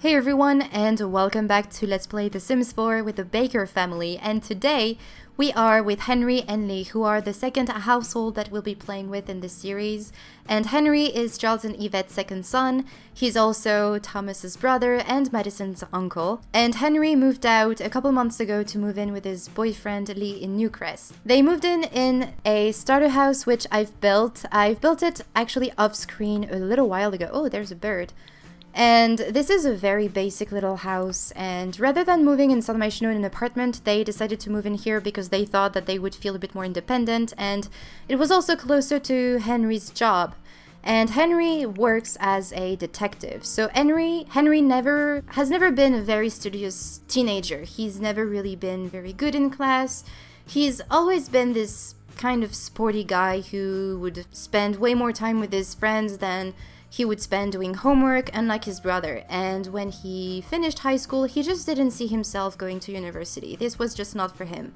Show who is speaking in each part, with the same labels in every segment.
Speaker 1: Hey everyone, and welcome back to Let's Play The Sims 4 with the Baker family. And today we are with Henry and Lee, who are the second household that we'll be playing with in this series. And Henry is Charles and Yvette's second son. He's also Thomas's brother and Madison's uncle. And Henry moved out a couple months ago to move in with his boyfriend Lee in Newcrest. They moved in a starter house which I've built. I've built it actually off screen a little while ago. Oh, there's a bird. And this is a very basic little house, and rather than moving in Salmaichno in an apartment, they decided to move in here because they thought that they would feel a bit more independent, and it was also closer to Henry's job. And Henry works as a detective. So Henry has never been a very studious teenager. He's never really been very good in class. He's always been this kind of sporty guy who would spend way more time with his friends than he would spend doing homework, unlike his brother. And when he finished high school, he just didn't see himself going to university. This was just not for him.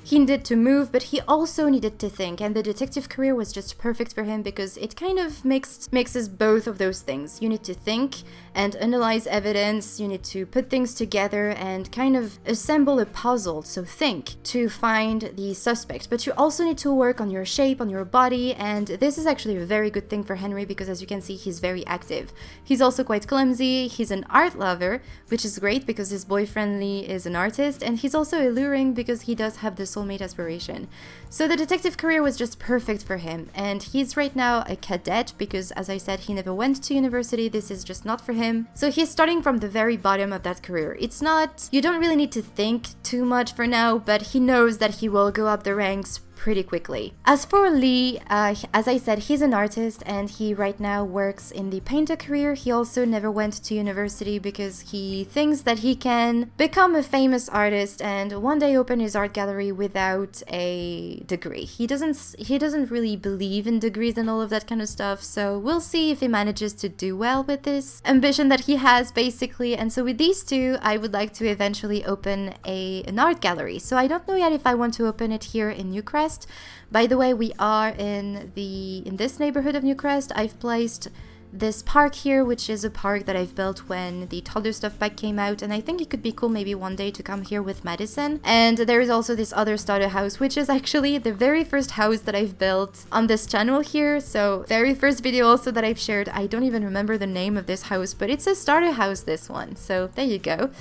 Speaker 1: He needed to move, but he also needed to think, and the detective career was just perfect for him because it kind of mixes both of those things. You need to think and analyze evidence, you need to put things together and kind of assemble a puzzle, so think, to find the suspect. But you also need to work on your shape, on your body, and this is actually a very good thing for Henry because, as you can see, he's very active. He's also quite clumsy, he's an art lover, which is great because his boyfriend Lee is an artist, and he's also alluring because he does have this soulmate aspiration. So the detective career was just perfect for him, and he's right now a cadet because, as I said, he never went to university. This is just not for him. So he's starting from the very bottom of that career. It's not, you don't really need to think too much for now, but he knows that he will go up the ranks pretty quickly. As for Lee, as I said, he's an artist and he right now works in the painter career. He also never went to university because he thinks that he can become a famous artist and one day open his art gallery without a degree. He doesn't really believe in degrees and all of that kind of stuff, so we'll see if he manages to do well with this ambition that he has, basically. And so with these two, I would like to eventually open an art gallery. So I don't know yet if I want to open it here in Newcrest. By the way, we are in this neighborhood of Newcrest. I've placed this park here, which is a park that I've built when the Toddler Stuff Pack came out, and I think it could be cool maybe one day to come here with Madison. And there is also this other starter house, which is actually the very first house that I've built on this channel here. So very first video also that I've shared. I don't even remember the name of this house, but it's a starter house, this one. So there you go.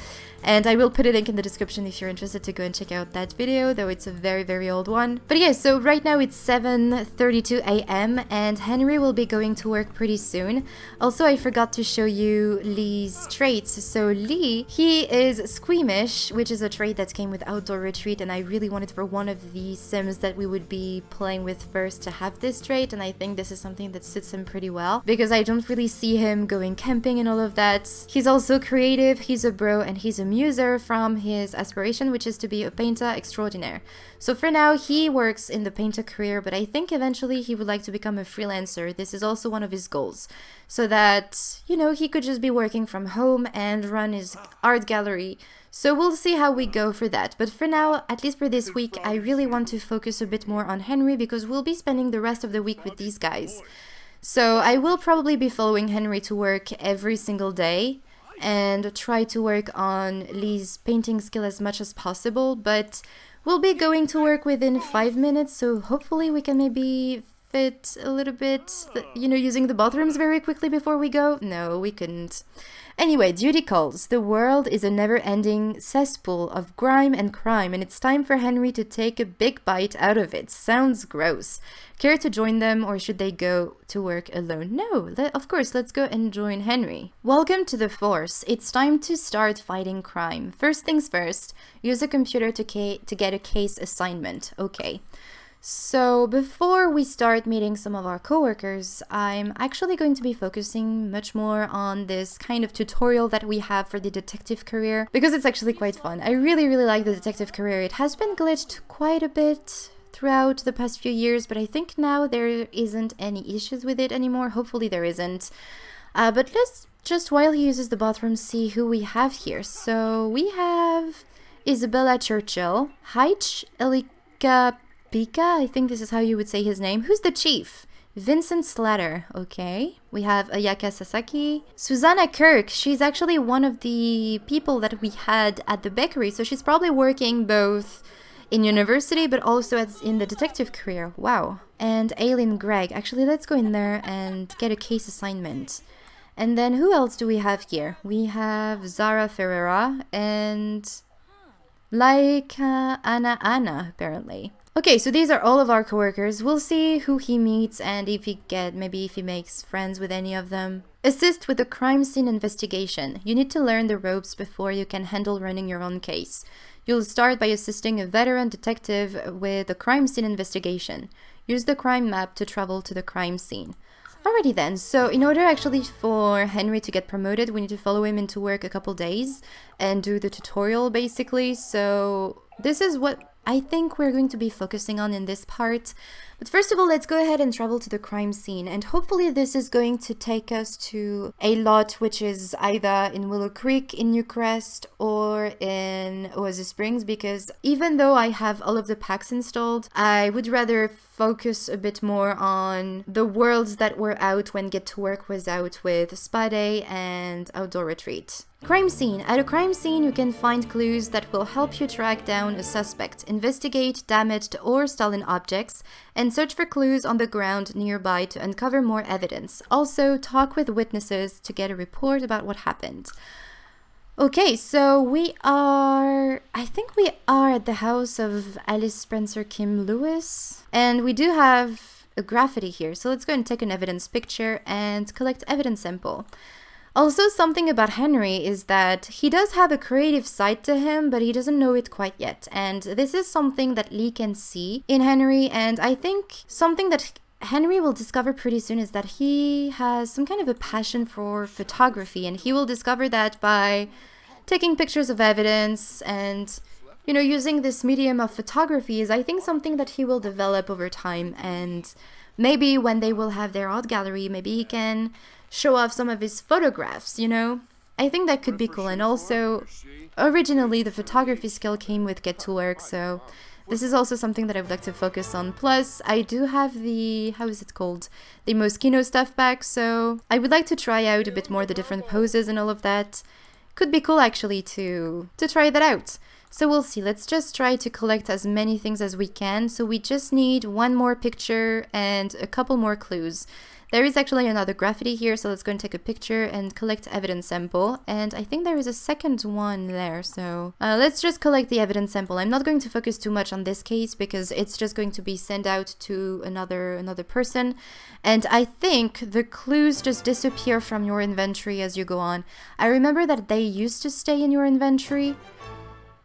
Speaker 1: And I will put a link in the description if you're interested to go and check out that video, though it's a very, very old one. But yeah, so right now it's 7:32 a.m. and Henry will be going to work pretty soon. Also, I forgot to show you Lee's traits. So Lee, he is squeamish, which is a trait that came with Outdoor Retreat, and I really wanted for one of the Sims that we would be playing with first to have this trait, and I think this is something that suits him pretty well, because I don't really see him going camping and all of that. He's also creative, he's a bro, and he's a muser from his aspiration, which is to be a painter extraordinaire. So for now, he works in the painter career, but I think eventually he would like to become a freelancer. This is also one of his goals, so that, you know, he could just be working from home and run his art gallery. So we'll see how we go for that. But for now, at least for this week, I really want to focus a bit more on Henry because we'll be spending the rest of the week with these guys. So I will probably be following Henry to work every single day and try to work on Lee's painting skill as much as possible, but we'll be going to work within 5 minutes, so hopefully we can maybe fit a little bit, you know, using the bathrooms very quickly before we go. No, we couldn't. Anyway, duty calls. The world is a never-ending cesspool of grime and crime, and it's time for Henry to take a big bite out of it. Sounds gross. Care to join them, or should they go to work alone? No, of course, let's go and join Henry. Welcome to the force. It's time to start fighting crime. First things first, use a computer to get a case assignment. Okay. So before we start meeting some of our coworkers, I'm actually going to be focusing much more on this kind of tutorial that we have for the detective career, because it's actually quite fun. I really, really like the detective career. It has been glitched quite a bit throughout the past few years, but I think now there isn't any issues with it anymore. Hopefully there isn't. But let's just, while he uses the bathroom, see who we have here. So we have Isabella Churchill, Haich Elika Pika, I think this is how you would say his name. Who's the chief? Vincent Slatter, okay. We have Ayaka Sasaki. Susanna Kirk, she's actually one of the people that we had at the bakery, so she's probably working both in university but also as in the detective career. Wow. And Aileen Gregg, actually let's go in there and get a case assignment. And then who else do we have here? We have Zara Ferreira and Laika Anna apparently. Okay, so these are all of our coworkers. We'll see who he meets and if he makes friends with any of them. Assist with the crime scene investigation. You need to learn the ropes before you can handle running your own case. You'll start by assisting a veteran detective with the crime scene investigation. Use the crime map to travel to the crime scene. Alrighty then, so in order actually for Henry to get promoted, we need to follow him into work a couple days and do the tutorial basically. So this is what I think we're going to be focusing on in this part. But first of all, let's go ahead and travel to the crime scene. And hopefully this is going to take us to a lot which is either in Willow Creek in Newcrest or in Oasis Springs, because even though I have all of the packs installed, I would rather focus a bit more on the worlds that were out when Get to Work was out with Spa Day and Outdoor Retreat. Crime scene. At a crime scene, you can find clues that will help you track down a suspect, investigate damaged or stolen objects, and search for clues on the ground nearby to uncover more evidence. Also, talk with witnesses to get a report about what happened. Okay, so I think we are at the house of Alice Spencer Kim Lewis, and we do have a graffiti here, so let's go and take an evidence picture and collect evidence sample. Also, something about Henry is that he does have a creative side to him, but he doesn't know it quite yet. And this is something that Lee can see in Henry, and I think something that Henry will discover pretty soon is that he has some kind of a passion for photography, and he will discover that by taking pictures of evidence and, you know, using this medium of photography is, I think, something that he will develop over time. And maybe when they will have their art gallery, maybe he can show off some of his photographs, you know? I think that could be cool. And also, originally the photography skill came with Get to Work, so this is also something that I would like to focus on. Plus, I do have the, how is it called? The Moschino stuff back, so I would like to try out a bit more the different poses and all of that. Could be cool actually to try that out. So we'll see. Let's just try to collect as many things as we can. So we just need one more picture and a couple more clues. There is actually another graffiti here, so let's go and take a picture and collect evidence sample. And I think there is a second one there, so let's just collect the evidence sample. I'm not going to focus too much on this case because it's just going to be sent out to another person. And I think the clues just disappear from your inventory as you go on. I remember that they used to stay in your inventory,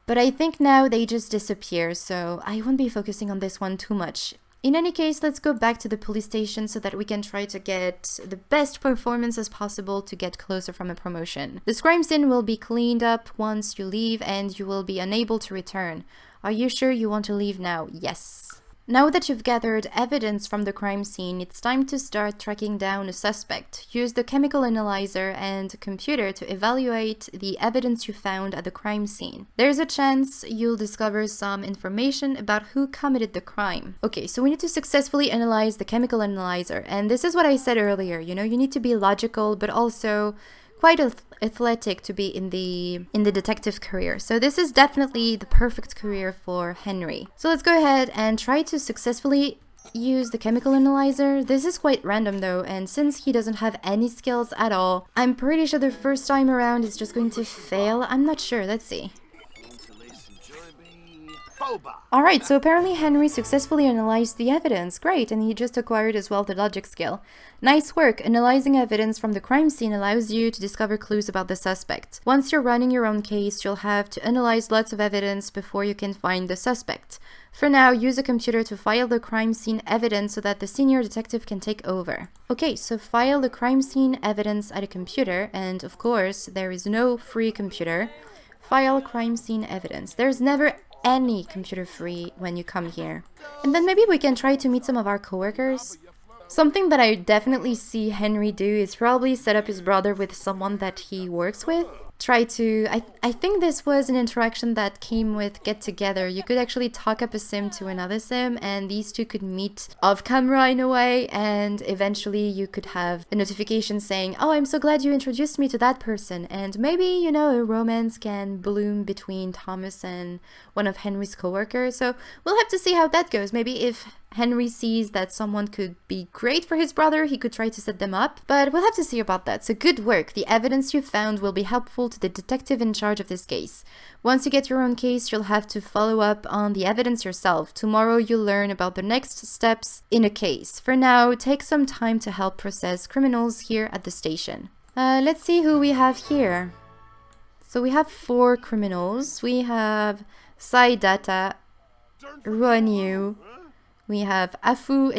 Speaker 1: but I think now they just disappear, so I won't be focusing on this one too much. In any case, let's go back to the police station so that we can try to get the best performance as possible to get closer from a promotion. The crime scene will be cleaned up once you leave and you will be unable to return. Are you sure you want to leave now? Yes. Now that you've gathered evidence from the crime scene, it's time to start tracking down a suspect. Use the chemical analyzer and computer to evaluate the evidence you found at the crime scene. There's a chance you'll discover some information about who committed the crime. Okay, so we need to successfully analyze the chemical analyzer, and this is what I said earlier, you know, you need to be logical but also quite athletic to be in the detective career. So this is definitely the perfect career for Henry. So let's go ahead and try to successfully use the chemical analyzer. This is quite random though, and since he doesn't have any skills at all, I'm pretty sure the first time around it's just going to fail. I'm not sure. Let's see. Alright, so apparently Henry successfully analyzed the evidence. Great, and he just acquired as well the logic skill. Nice work! Analyzing evidence from the crime scene allows you to discover clues about the suspect. Once you're running your own case, you'll have to analyze lots of evidence before you can find the suspect. For now, use a computer to file the crime scene evidence so that the senior detective can take over. Okay, so file the crime scene evidence at a computer, and of course, there is no free computer. File crime scene evidence. There's never any computer free when you come here. And then maybe we can try to meet some of our coworkers. Something that I definitely see Henry do is probably set up his brother with someone that he works with. Try to... I think this was an interaction that came with Get Together. You could actually talk up a sim to another sim, and these two could meet off camera in a way, and eventually you could have a notification saying, oh, I'm so glad you introduced me to that person, and maybe, you know, a romance can bloom between Thomas and one of Henry's coworkers. So we'll have to see how that goes. Maybe if Henry sees that someone could be great for his brother, he could try to set them up, but we'll have to see about that. So good work. The evidence you found will be helpful to the detective in charge of this case. Once you get your own case, you'll have to follow up on the evidence yourself. Tomorrow you'll learn about the next steps in a case. For now, take some time to help process criminals here at the station. Let's see who we have here. So we have 4 criminals. We have Saidata, Ruanyu, we have Afu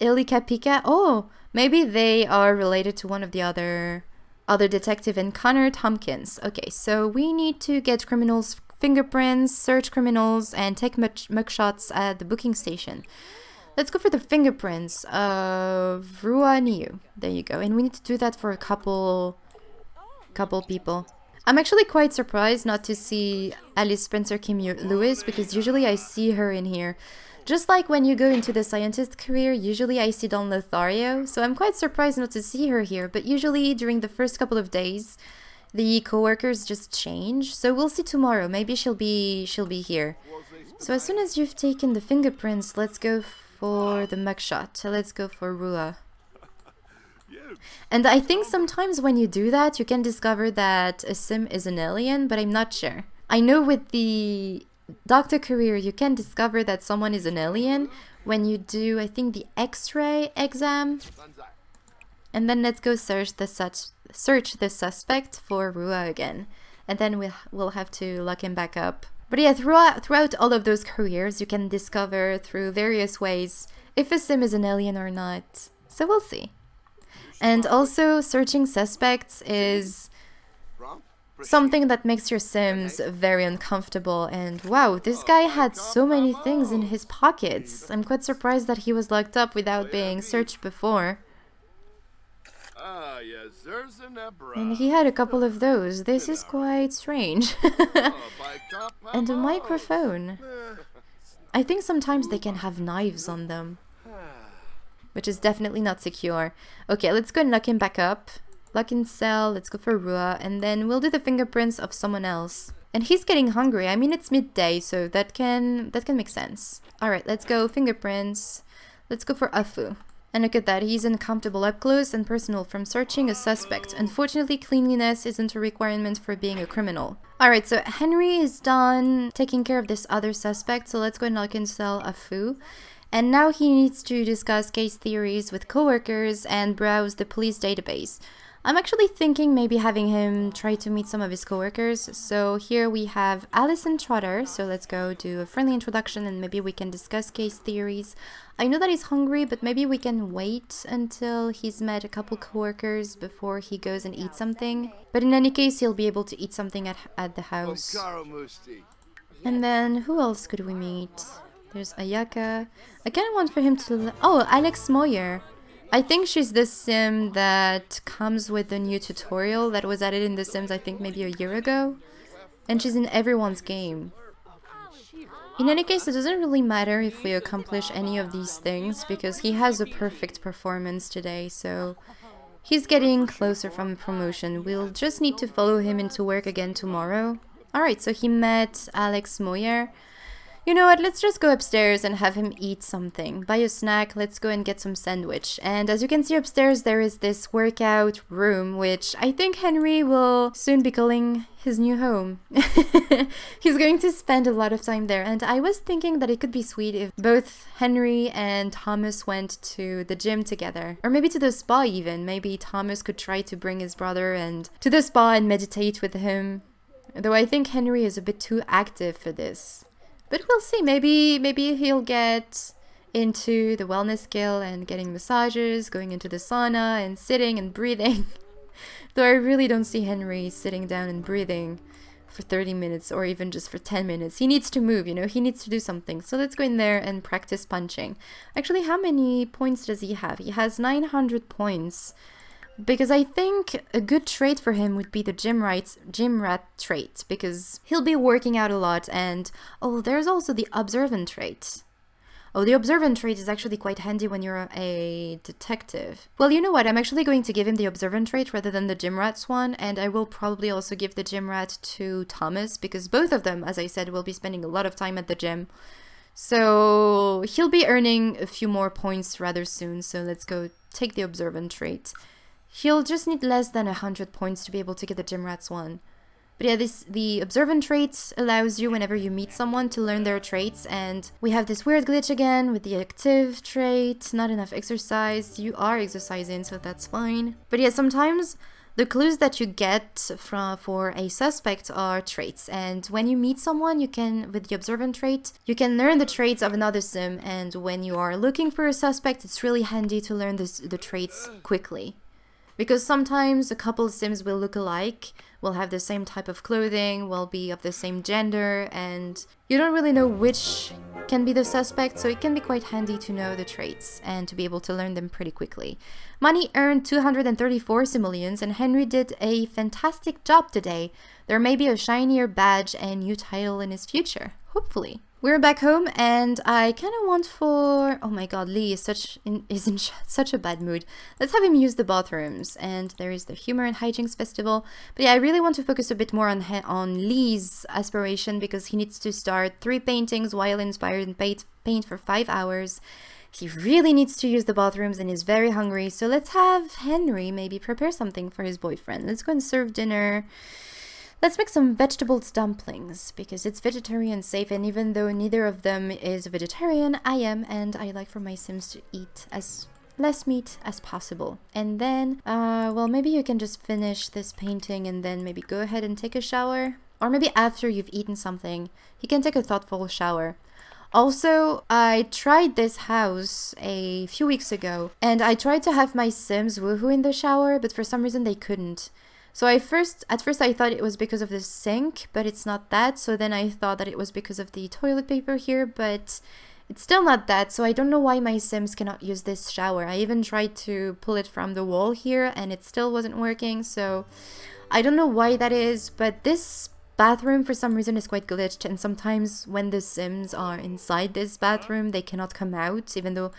Speaker 1: Elikapika. Oh, maybe they are related to one of the other detective, and Connor Tompkins. Okay, so we need to get criminals' fingerprints, search criminals, and take mugshots at the booking station. Let's go for the fingerprints of Ruaniu. There you go. And we need to do that for a couple people. I'm actually quite surprised not to see Alice Spencer Kim Lewis, because usually I see her in here. Just like when you go into the scientist career, usually I see Don Lothario, so I'm quite surprised not to see her here, but usually during the first couple of days, the co-workers just change, so we'll see tomorrow. Maybe she'll be here. So as soon as you've taken the fingerprints, let's go for the mugshot. Let's go for Rua. And I think sometimes when you do that, you can discover that a sim is an alien, but I'm not sure. I know with the doctor career, you can discover that someone is an alien when you do, I think, the X-ray exam. And then let's go search the suspect for Rua again. And then we'll have to lock him back up. But yeah, throughout all of those careers, you can discover through various ways if a sim is an alien or not. So we'll see. And also, searching suspects is something that makes your sims very uncomfortable. And wow, this guy had so many things in his pockets. I'm quite surprised that he was locked up without being searched before. And he had a couple of those. This is quite strange. And a microphone. I think sometimes they can have knives on them, which is definitely not secure. Okay, let's go and lock him back up. Lock in cell, let's go for Rua, and then we'll do the fingerprints of someone else. And he's getting hungry. I mean, it's midday, so that can make sense. Alright, let's go fingerprints. Let's go for Afu. And look at that, he's uncomfortable up close and personal from searching a suspect. Unfortunately, cleanliness isn't a requirement for being a criminal. Alright, so Henry is done taking care of this other suspect, so let's go and lock in cell Afu. And now he needs to discuss case theories with coworkers and browse the police database. I'm actually thinking maybe having him try to meet some of his coworkers. So here we have Alison Trotter. So let's go do a friendly introduction and maybe we can discuss case theories. I know that he's hungry, but maybe we can wait until he's met a couple coworkers before he goes and eats something. But in any case, he'll be able to eat something at the house. And then who else could we meet? There's Ayaka. I kind of want for him to... Oh, Alex Moyer. I think she's the sim that comes with the new tutorial that was added in The Sims, I think maybe a year ago. And she's in everyone's game. In any case, it doesn't really matter if we accomplish any of these things, because he has a perfect performance today, so he's getting closer from promotion. We'll just need to follow him into work again tomorrow. Alright, so he met Alex Moyer. You know what, let's just go upstairs and have him eat something. Buy a snack, let's go and get some sandwich. And as you can see upstairs, there is this workout room, which I think Henry will soon be calling his new home. He's going to spend a lot of time there. And I was thinking that it could be sweet if both Henry and Thomas went to the gym together. Or maybe to the spa even. Maybe Thomas could try to bring his brother and to the spa and meditate with him. Though I think Henry is a bit too active for this. But we'll see, maybe he'll get into the wellness skill and getting massages, going into the sauna and sitting and breathing. Though I really don't see Henry sitting down and breathing. for 30 minutes or even just for 10 minutes. He needs to move, you know, he needs to do something. So let's go in there and practice punching. Actually, how many points does he have? He has 900 points. Because I think a good trait for him would be the gym rat trait, because he'll be working out a lot. And oh, there's also the observant trait. Oh, the observant trait is actually quite handy when you're a detective. Well, you know what? I'm actually going to give him the observant trait rather than the gym rat's one, and I will probably also give the gym rat to Thomas, because both of them, as I said, will be spending a lot of time at the gym. So he'll be earning a few more points rather soon, so let's go take the observant trait. He'll just need less than 100 points to be able to get the gym rat's one. But yeah, the observant trait allows you, whenever you meet someone, to learn their traits. And we have this weird glitch again with the active trait, not enough exercise. You are exercising, so that's fine. But yeah, sometimes the clues that you get for a suspect are traits. And when you meet someone, you can, with the observant trait, you can learn the traits of another sim. And when you are looking for a suspect, it's really handy to learn the traits quickly. Because sometimes a couple of sims will look alike, will have the same type of clothing, will be of the same gender, and you don't really know which can be the suspect, so it can be quite handy to know the traits and to be able to learn them pretty quickly. Money earned 234 simoleons, and Henry did a fantastic job today. There may be a shinier badge and new title in his future, hopefully. We're back home, and I kind of want for... Oh my god, Lee is in such a bad mood. Let's have him use the bathrooms. And there is the Humor and Hijinks Festival. But yeah, I really want to focus a bit more on Lee's aspiration, because he needs to start 3 paintings while inspired and paint for 5 hours. He really needs to use the bathrooms and is very hungry. So let's have Henry maybe prepare something for his boyfriend. Let's go and serve dinner. Let's make some vegetables dumplings, because it's vegetarian safe, and even though neither of them is a vegetarian, I am, and I like for my sims to eat as less meat as possible. And then, well, maybe you can just finish this painting and then maybe go ahead and take a shower. Or maybe after you've eaten something, you can take a thoughtful shower. Also, I tried this house a few weeks ago, and I tried to have my sims woohoo in the shower, but for some reason they couldn't. So at first I thought it was because of the sink, but it's not that. So then I thought that it was because of the toilet paper here, but it's still not that. So I don't know why my sims cannot use this shower. I even tried to pull it from the wall here and it still wasn't working. So I don't know why that is, but this bathroom for some reason is quite glitched. And sometimes when the sims are inside this bathroom, they cannot come out, even though...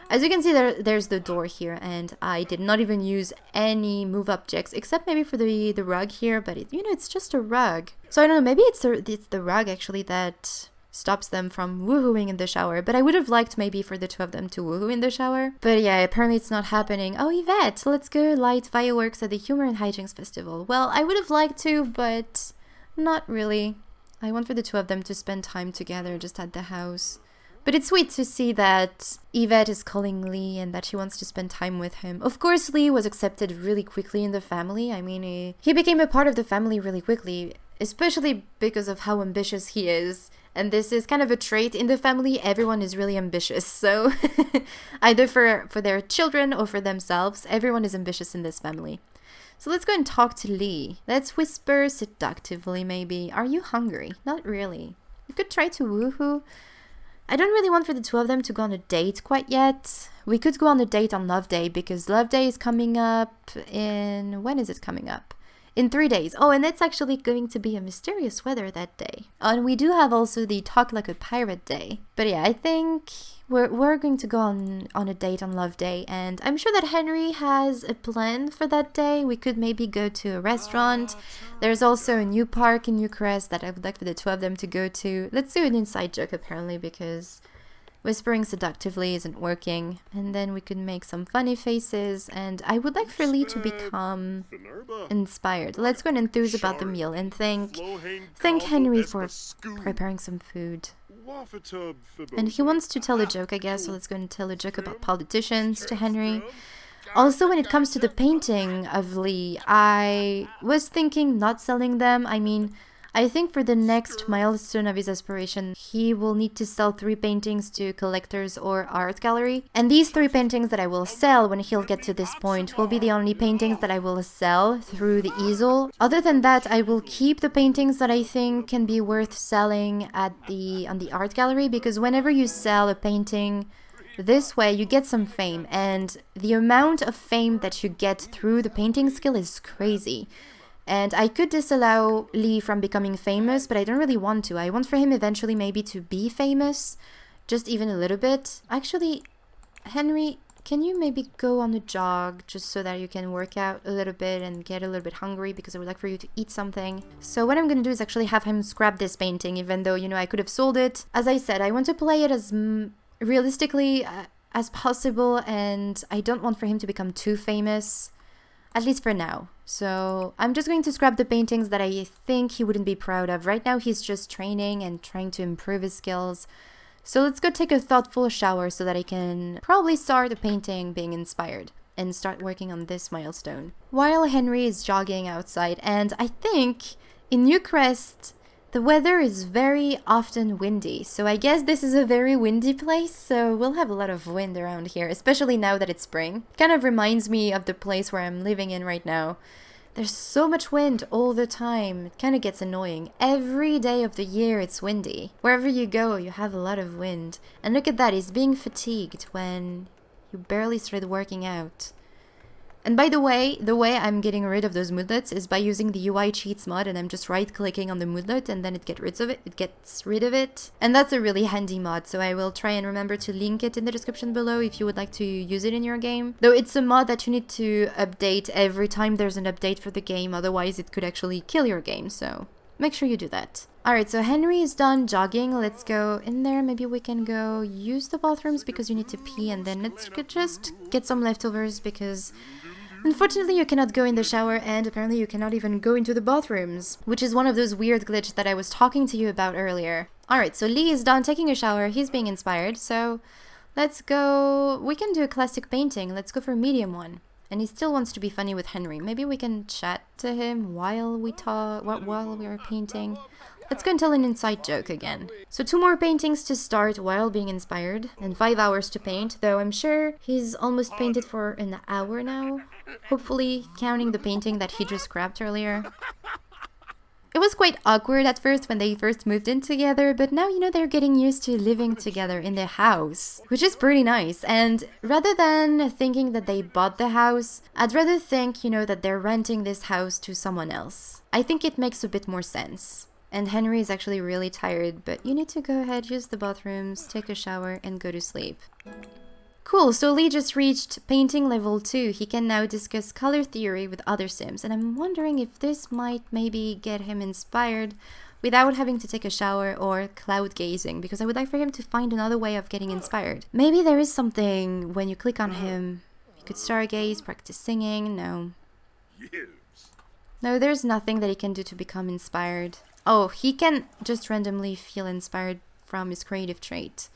Speaker 1: As you can see, there's the door here, and I did not even use any move objects, except maybe for the rug here, but it's just a rug. So I don't know, maybe it's the rug actually that stops them from woohooing in the shower, but I would have liked maybe for the two of them to woohoo in the shower. But yeah, apparently it's not happening. Oh, Yvette, let's go light fireworks at the Humor and Hijinks Festival. Well, I would have liked to, but not really. I want for the two of them to spend time together just at the house. But it's sweet to see that Yvette is calling Lee and that she wants to spend time with him. Of course, Lee was accepted really quickly in the family. I mean, he became a part of the family really quickly, especially because of how ambitious he is. And this is kind of a trait in the family. Everyone is really ambitious. So either for their children or for themselves, everyone is ambitious in this family. So let's go and talk to Lee. Let's whisper seductively maybe. Are you hungry? Not really. You could try to woohoo. I don't really want for the two of them to go on a date quite yet. We could go on a date on Love Day, because Love Day is coming up in... When is it coming up? In 3 days. Oh, and it's actually going to be a mysterious weather that day. And we do have also the Talk Like a Pirate Day. But yeah, I think we're going to go on a date on Love Day, and I'm sure that Henry has a plan for that day. We could maybe go to a restaurant. There's also a new park in Eucharist that I would like for the two of them to go to. Let's do an inside joke apparently, because whispering seductively isn't working. And then we could make some funny faces, and I would like for Lee to become inspired. Let's go and enthuse about the meal and thank Henry for preparing some food. And he wants to tell a joke, I guess, so let's go and tell a joke about politicians to Henry. Also, when it comes to the painting of Lee, I was thinking not selling them. I mean, I think for the next milestone of his aspiration, he will need to sell 3 paintings to collectors or art gallery. And these 3 paintings that I will sell when he'll get to this point will be the only paintings that I will sell through the easel. Other than that, I will keep the paintings that I think can be worth selling on the art gallery, because whenever you sell a painting this way, you get some fame, and the amount of fame that you get through the painting skill is crazy. And I could disallow Lee from becoming famous, but I don't really want to. I want for him eventually maybe to be famous, just even a little bit. Actually, Henry, can you maybe go on a jog just so that you can work out a little bit and get a little bit hungry, because I would like for you to eat something. So what I'm gonna do is actually have him scrap this painting, even though, you know, I could have sold it. As I said, I want to play it as realistically as possible, and I don't want for him to become too famous. At least for now. So I'm just going to scrap the paintings that I think he wouldn't be proud of. Right now he's just training and trying to improve his skills. So let's go take a thoughtful shower so that I can probably start the painting being inspired and start working on this milestone. While Henry is jogging outside, and I think in Newcrest the weather is very often windy, so I guess this is a very windy place, so we'll have a lot of wind around here, especially now that it's spring. Kind of reminds me of the place where I'm living in right now. There's so much wind all the time, it kind of gets annoying. Every day of the year it's windy. Wherever you go, you have a lot of wind. And look at that, he's being fatigued when you barely started working out. And by the way I'm getting rid of those moodlets is by using the UI cheats mod, and I'm just right-clicking on the moodlet and then it gets rid of it. And that's a really handy mod, so I will try and remember to link it in the description below if you would like to use it in your game. Though it's a mod that you need to update every time there's an update for the game, otherwise it could actually kill your game, so make sure you do that. Alright, so Henry is done jogging. Let's go in there. Maybe we can go use the bathrooms because you need to pee, and then let's just get some leftovers because unfortunately, you cannot go in the shower, and apparently you cannot even go into the bathrooms, which is one of those weird glitches that I was talking to you about earlier. Alright, so Lee is done taking a shower. He's being inspired, so let's go. We can do a classic painting. Let's go for a medium one. And he still wants to be funny with Henry. Maybe we can chat to him while we talk, while we are painting. Let's go and tell an inside joke again. So 2 more paintings to start while being inspired, and 5 hours to paint, though I'm sure he's almost painted for an hour now. Hopefully, counting the painting that he just scrapped earlier. It was quite awkward at first when they first moved in together, but now, you know, they're getting used to living together in their house, which is pretty nice. And rather than thinking that they bought the house, I'd rather think, you know, that they're renting this house to someone else. I think it makes a bit more sense. And Henry is actually really tired, but you need to go ahead, use the bathrooms, take a shower, and go to sleep. Cool, so Lee just reached painting level 2. He can now discuss color theory with other Sims, and I'm wondering if this might maybe get him inspired without having to take a shower or cloud gazing, because I would like for him to find another way of getting inspired. Maybe there is something when you click on him. You could stargaze, practice singing. No, there's nothing that he can do to become inspired. Oh, he can just randomly feel inspired from his creative trait.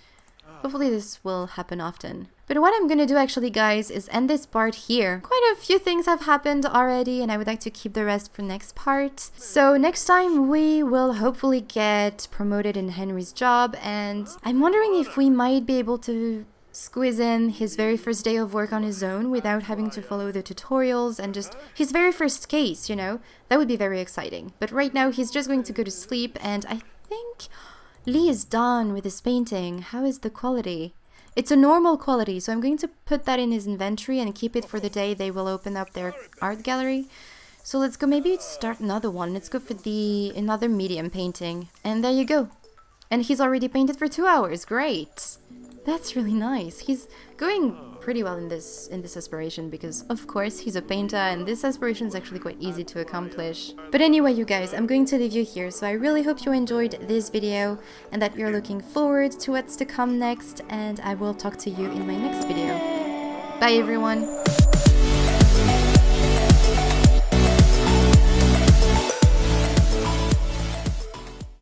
Speaker 1: Hopefully this will happen often. But what I'm gonna do actually, guys, is end this part here. Quite a few things have happened already, and I would like to keep the rest for next part. So next time we will hopefully get promoted in Henry's job, and I'm wondering if we might be able to squeeze in his very first day of work on his own without having to follow the tutorials, and just his very first case, you know? That would be very exciting. But right now he's just going to go to sleep, and I think Lee is done with his painting. How is the quality? It's a normal quality, so I'm going to put that in his inventory and keep it for the day they will open up their art gallery. So let's go maybe start another one. Let's go for another medium painting. And there you go. And he's already painted for 2 hours. Great. That's really nice. He's going pretty well in this aspiration because, of course, he's a painter and this aspiration is actually quite easy to accomplish. But anyway, you guys, I'm going to leave you here. So I really hope you enjoyed this video and that you're looking forward to what's to come next. And I will talk to you in my next video. Bye, everyone.